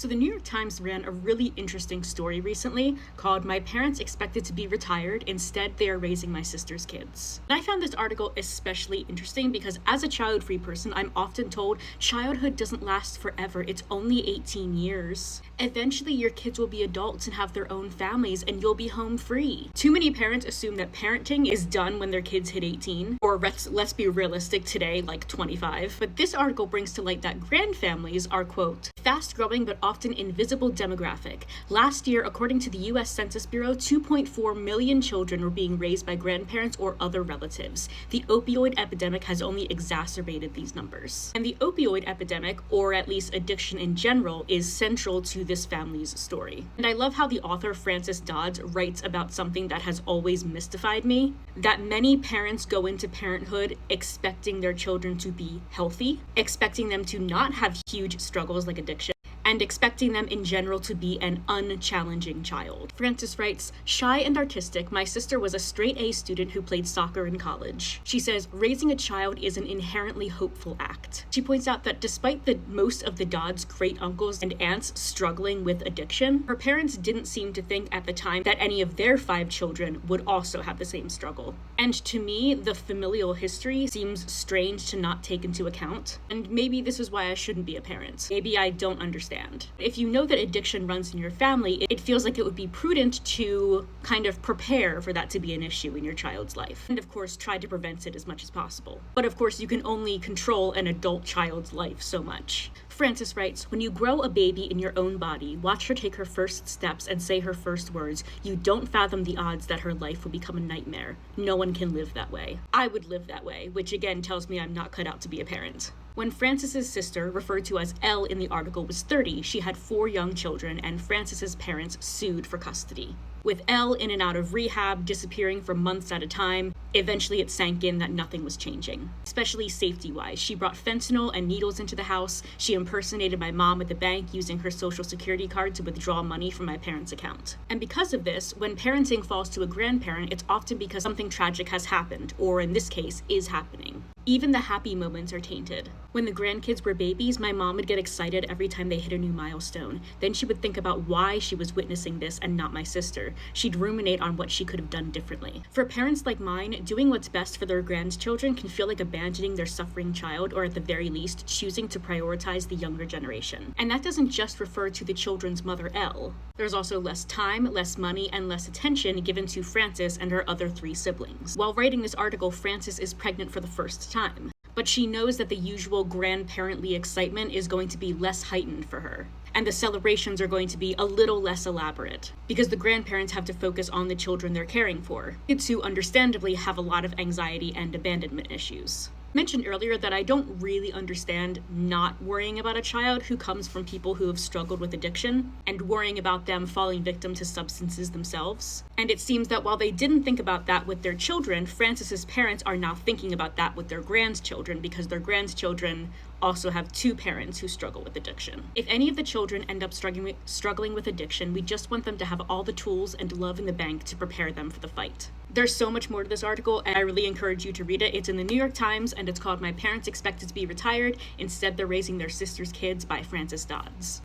So the New York Times ran a really interesting story recently called "My Parents Expected to Be Retired, Instead They Are Raising My Sister's Kids." And I found this article especially interesting because as a child-free person, I'm often told childhood doesn't last forever. It's only 18 years. Eventually, your kids will be adults and have their own families and you'll be home free. Too many parents assume that parenting is done when their kids hit 18, or let's be realistic today, like 25. But this article brings to light that grandfamilies are, quote, fast-growing but often invisible demographic. Last year, according to the U.S. Census Bureau, 2.4 million children were being raised by grandparents or other relatives. The opioid epidemic has only exacerbated these numbers. And the opioid epidemic, or at least addiction in general, is central to this family's story. And I love how the author Frances Dodds writes about something that has always mystified me, that many parents go into parenthood expecting their children to be healthy, expecting them to not have huge struggles like addiction, and expecting them in general to be an unchallenging child. Frances writes, "Shy and artistic, my sister was a straight A student who played soccer in college." She says, "Raising a child is an inherently hopeful act." She points out that despite most of the Dodds' great uncles and aunts struggling with addiction, her parents didn't seem to think at the time that any of their 5 children would also have the same struggle. And to me, the familial history seems strange to not take into account. And maybe this is why I shouldn't be a parent. Maybe I don't understand. If you know that addiction runs in your family, it feels like it would be prudent to kind of prepare for that to be an issue in your child's life. And of course, try to prevent it as much as possible. But of course, you can only control an adult child's life so much. Frances writes, "When you grow a baby in your own body, watch her take her first steps and say her first words, you don't fathom the odds that her life will become a nightmare. No one can live that way." I would live that way, which again tells me I'm not cut out to be a parent. When Frances's sister, referred to as Elle in the article, was 30, she had 4 young children, and Frances's parents sued for custody. With Elle in and out of rehab, disappearing for months at a time, eventually it sank in that nothing was changing, especially safety-wise. She brought fentanyl and needles into the house. She impersonated my mom at the bank using her social security card to withdraw money from my parents' account. And because of this, when parenting falls to a grandparent, it's often because something tragic has happened, or in this case, is happening. Even the happy moments are tainted. When the grandkids were babies, my mom would get excited every time they hit a new milestone. Then she would think about why she was witnessing this and not my sister. She'd ruminate on what she could have done differently. For parents like mine, doing what's best for their grandchildren can feel like abandoning their suffering child, or at the very least, choosing to prioritize the younger generation. And that doesn't just refer to the children's mother, Elle. There's also less time, less money, and less attention given to Frances and her other 3 siblings. While writing this article, Frances is pregnant for the first time. But she knows that the usual grandparently excitement is going to be less heightened for her. And the celebrations are going to be a little less elaborate, because the grandparents have to focus on the children they're caring for. Kids who understandably have a lot of anxiety and abandonment issues. I mentioned earlier that I don't really understand not worrying about a child who comes from people who have struggled with addiction and worrying about them falling victim to substances themselves. And it seems that while they didn't think about that with their children, Frances's parents are now thinking about that with their grandchildren, because their grandchildren also have 2 parents who struggle with addiction. If any of the children end up struggling with addiction, we just want them to have all the tools and love in the bank to prepare them for the fight. There's so much more to this article, and I really encourage you to read it. It's in the New York Times, and it's called "My Parents Expected to Be Retired, Instead They're Raising Their Sister's Kids" by Frances Dodds.